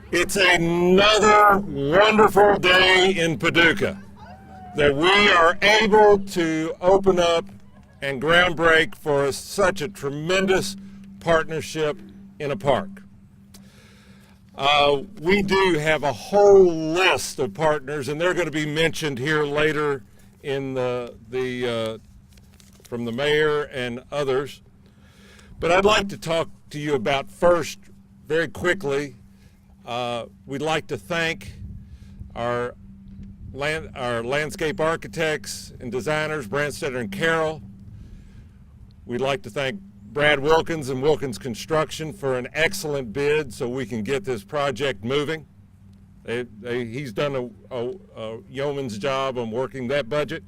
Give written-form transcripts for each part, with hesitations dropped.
It's another wonderful day in Paducah that we are able to open up and groundbreak for such a tremendous partnership in a park. We do have a whole list of partners, and they're going to be mentioned here later in from the mayor and others. But I'd like to talk to you about first, very quickly, we'd like to thank our landscape architects and designers, Branstetter and Carroll. We'd like to thank Brad Wilkins and Wilkins Construction for an excellent bid so we can get this project moving. He's done a yeoman's job on working that budget.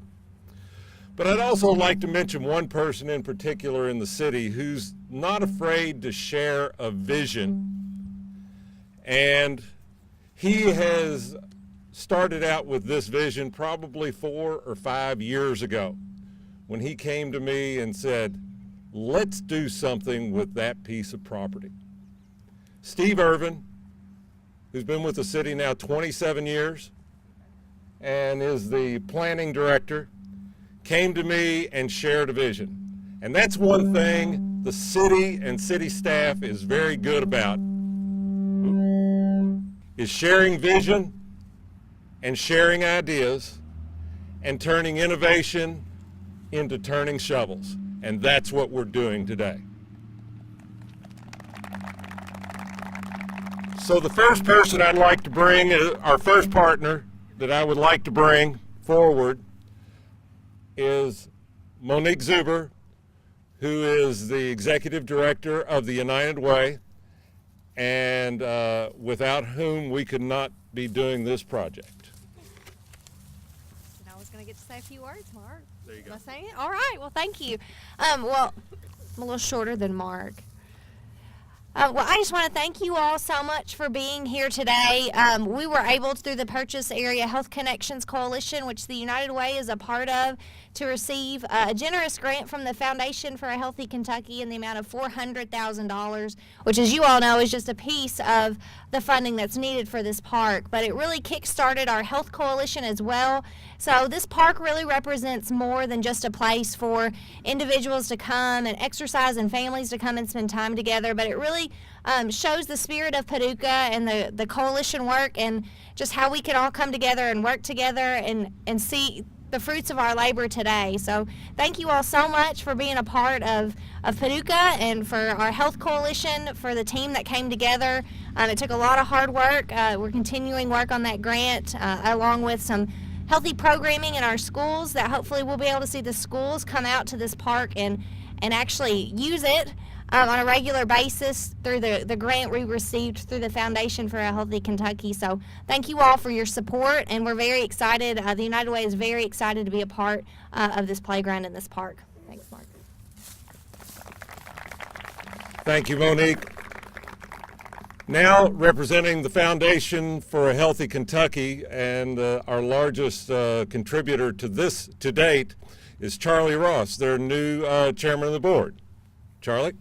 But I'd also like to mention one person in particular in the city who's not afraid to share a vision. And he has started out with this vision probably 4 or 5 years ago when he came to me and said, let's do something with that piece of property. Steve Irvin, who's been with the city now 27 years and is the planning director, came to me and shared a vision. And that's one thing the city and city staff is very good about, is sharing vision and sharing ideas and turning innovation into turning shovels. And that's what we're doing today. So the first person I'd like to bring, our first partner that I would like to bring forward is Monique Zuber, who is the executive director of the United Way, and without whom we could not be doing this project. I was going to get to say a few words, Mark. There you go. Am I saying it? All right. Well, thank you. Well, I'm a little shorter than Mark. Well, I just want to thank you all so much for being here today. We were able, through the Purchase Area Health Connections Coalition, which the United Way is a part of, to receive a generous grant from the Foundation for a Healthy Kentucky in the amount of $400,000, which, as you all know, is just a piece of the funding that's needed for this park. But it really kick-started our health coalition as well. So this park really represents more than just a place for individuals to come and exercise and families to come and spend time together, but it really shows the spirit of Paducah and the coalition work and just how we can all come together and work together and see the fruits of our labor today. So thank you all so much for being a part of Paducah and for our health coalition, for the team that came together. It took a lot of hard work. We're continuing work on that grant along with some healthy programming in our schools that hopefully we'll be able to see the schools come out to this park and actually use it on a regular basis through the grant we received through the Foundation for a Healthy Kentucky. So thank you all for your support, and we're very excited. The United Way is very excited to be a part of this playground in this park. Thanks, Mark. Thank you, Monique. Now, representing the Foundation for a Healthy Kentucky and our largest contributor to this to date is Charlie Ross, their new chairman of the board. Charlie?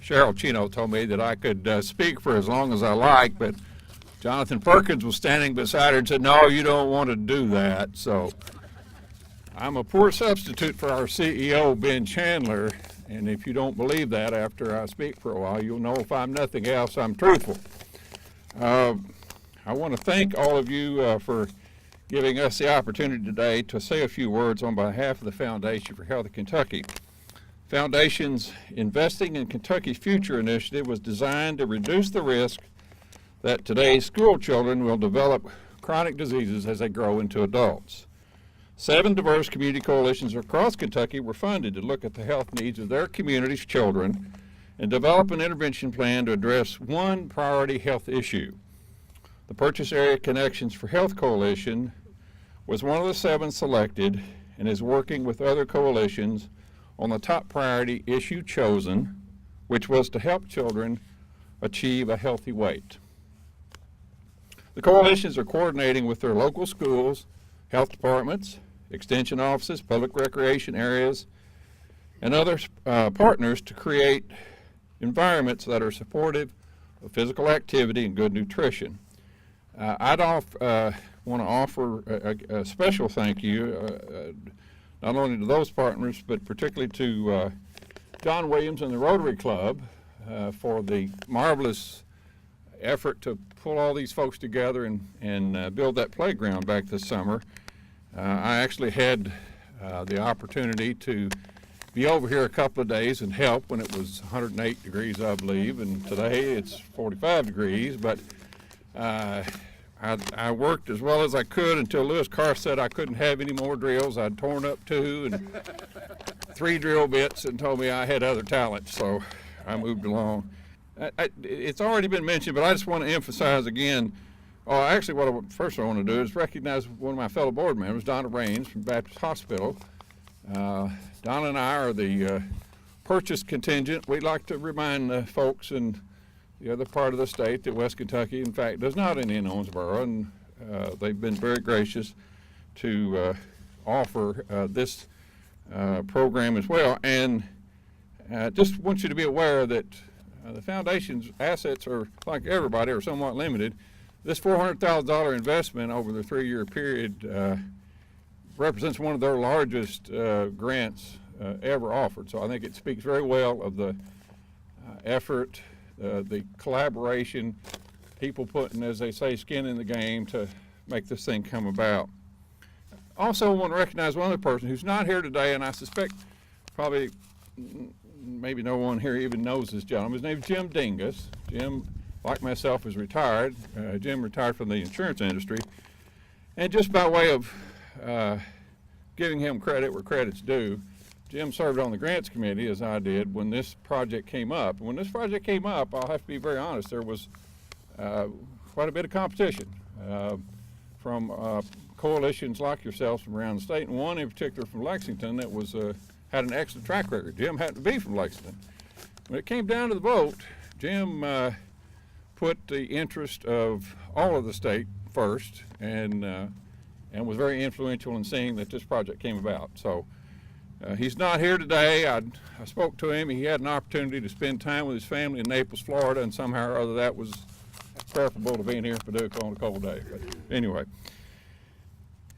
Cheryl Chino told me that I could speak for as long as I like, but Jonathan Perkins was standing beside her and said, no, you don't want to do that. So I'm a poor substitute for our CEO, Ben Chandler, and if you don't believe that after I speak for a while, you'll know if I'm nothing else, I'm truthful. I want to thank all of you for giving us the opportunity today to say a few words on behalf of the Foundation for Healthy Kentucky. Foundation's Investing in Kentucky's Future initiative was designed to reduce the risk that today's school children will develop chronic diseases as they grow into adults. 7 diverse community coalitions across Kentucky were funded to look at the health needs of their community's children and develop an intervention plan to address one priority health issue. The Purchase Area Connections for Health Coalition was one of the 7 selected and is working with other coalitions on the top priority issue chosen, which was to help children achieve a healthy weight. The coalitions are coordinating with their local schools, health departments, extension offices, public recreation areas, and other partners to create environments that are supportive of physical activity and good nutrition. I'd want to offer a special thank you not only to those partners, but particularly to John Williams and the Rotary Club for the marvelous effort to pull all these folks together and build that playground back this summer. I actually had the opportunity to be over here a couple of days and help when it was 108 degrees, I believe, and today it's 45 degrees, but I worked as well as I could until Lewis Carr said I couldn't have any more drills. I'd torn up 2 and 3 drill bits and told me I had other talents, so I moved along. It's already been mentioned, but I just want to emphasize again, actually first I want to do is recognize one of my fellow board members, Donna Raines from Baptist Hospital. Donna and I are the purchase contingent. We'd like to remind folks in the other part of the state that West Kentucky, in fact, does not end in Owensboro, and they've been very gracious to offer this program as well. And just want you to be aware that the foundation's assets are, like everybody, are somewhat limited. This $400,000 investment over the 3-year period represents one of their largest grants ever offered. So I think it speaks very well of the effort, the collaboration, people putting, as they say, skin in the game to make this thing come about. Also want to recognize one other person who's not here today, and I suspect probably maybe no one here even knows this gentleman. His name is Jim Dingus. Jim, like myself, is retired. Jim retired from the insurance industry. And just by way of giving him credit where credit's due, Jim served on the grants committee, as I did, when this project came up. When this project came up, I'll have to be very honest, there was quite a bit of competition from coalitions like yourselves from around the state, and one in particular from Lexington that was had an excellent track record. Jim happened to be from Lexington. When it came down to the vote, Jim put the interest of all of the state first, and was very influential in seeing that this project came about. So he's not here today. I spoke to him. He had an opportunity to spend time with his family in Naples, Florida, and somehow or other that was preferable to being here in Paducah on a cold day. But anyway,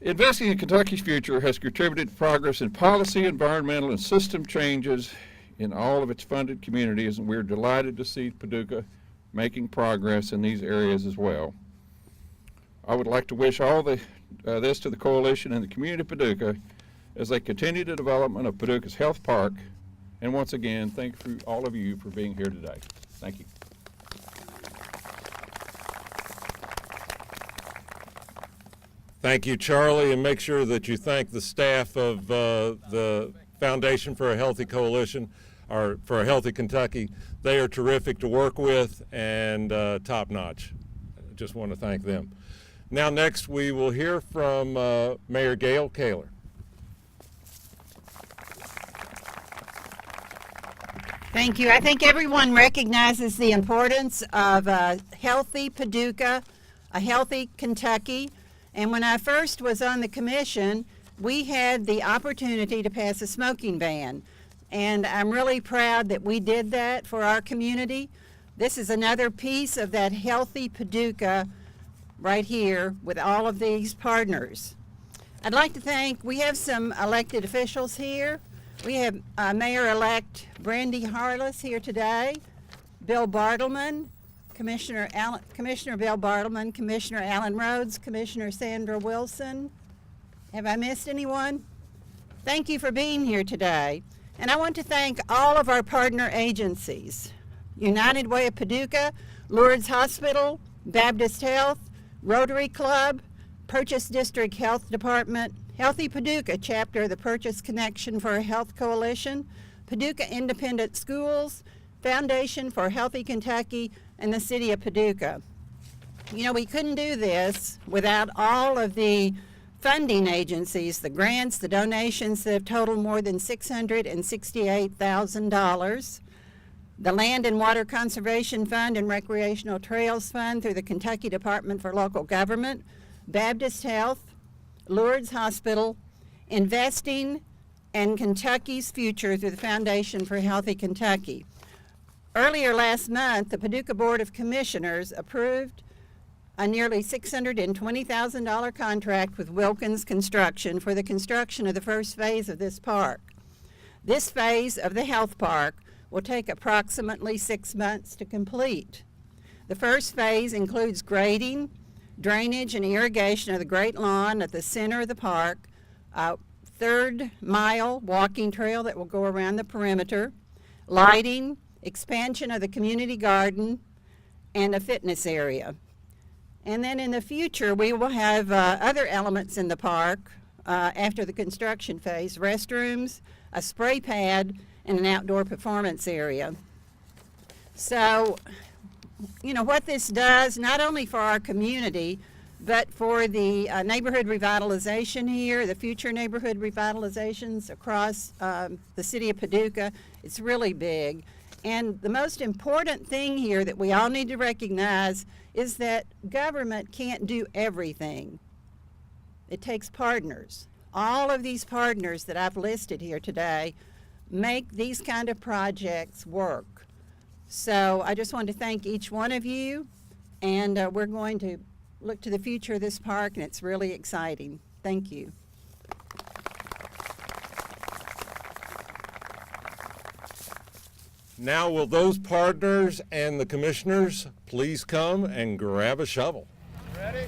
investing in Kentucky's future has contributed to progress in policy, environmental, and system changes in all of its funded communities, and we're delighted to see Paducah making progress in these areas as well. I would like to wish all this to the coalition and the community of Paducah as they continue the development of Paducah's Health Park. And once again, thank you all of you for being here today. Thank you. Thank you, Charlie, and make sure that you thank the staff of the Foundation for a Healthy Coalition, or for a Healthy Kentucky. They are terrific to work with and top-notch. Just want to thank them. Now next we will hear from Mayor Gayle Kaler. Thank you. I think everyone recognizes the importance of a healthy Paducah, a healthy Kentucky. And when I first was on the commission, we had the opportunity to pass a smoking ban. And I'm really proud that we did that for our community. This is another piece of that healthy Paducah right here with all of these partners. I'd like to thank, we have some elected officials here. We have Mayor-elect Brandy Harless here today, Bill Bartleman, Commissioner Bill Bartleman, Commissioner Alan Rhodes, Commissioner Sandra Wilson. Have I missed anyone? Thank you for being here today. And I want to thank all of our partner agencies, United Way of Paducah, Lourdes Hospital, Baptist Health, Rotary Club, Purchase District Health Department, Healthy Paducah Chapter of the Purchase Connection for a Health Coalition, Paducah Independent Schools, Foundation for Healthy Kentucky, and the City of Paducah. You know, we couldn't do this without all of the funding agencies, the grants, the donations that have totaled more than $668,000. The Land and Water Conservation Fund and Recreational Trails Fund through the Kentucky Department for Local Government, Baptist Health, Lourdes Hospital, investing in Kentucky's future through the Foundation for Healthy Kentucky. Earlier last month, the Paducah Board of Commissioners approved a nearly $620,000 contract with Wilkins Construction for the construction of the first phase of this park. This phase of the health park will take approximately 6 months to complete. The first phase includes grading, drainage, and irrigation of the Great Lawn at the center of the park, a third-mile walking trail that will go around the perimeter, lighting, expansion of the community garden, and a fitness area. And then in the future, we will have other elements in the park after the construction phase: restrooms, a spray pad, and an outdoor performance area. So, you know, what this does, not only for our community, but for the neighborhood revitalization here, the future neighborhood revitalizations across the city of Paducah, it's really big. And the most important thing here that we all need to recognize is that government can't do everything. It takes partners. All of these partners that I've listed here today make these kind of projects work. So I just want to thank each one of you, and we're going to look to the future of this park, and it's really exciting. Thank you. Now will those partners and the commissioners please come and grab a shovel? Ready?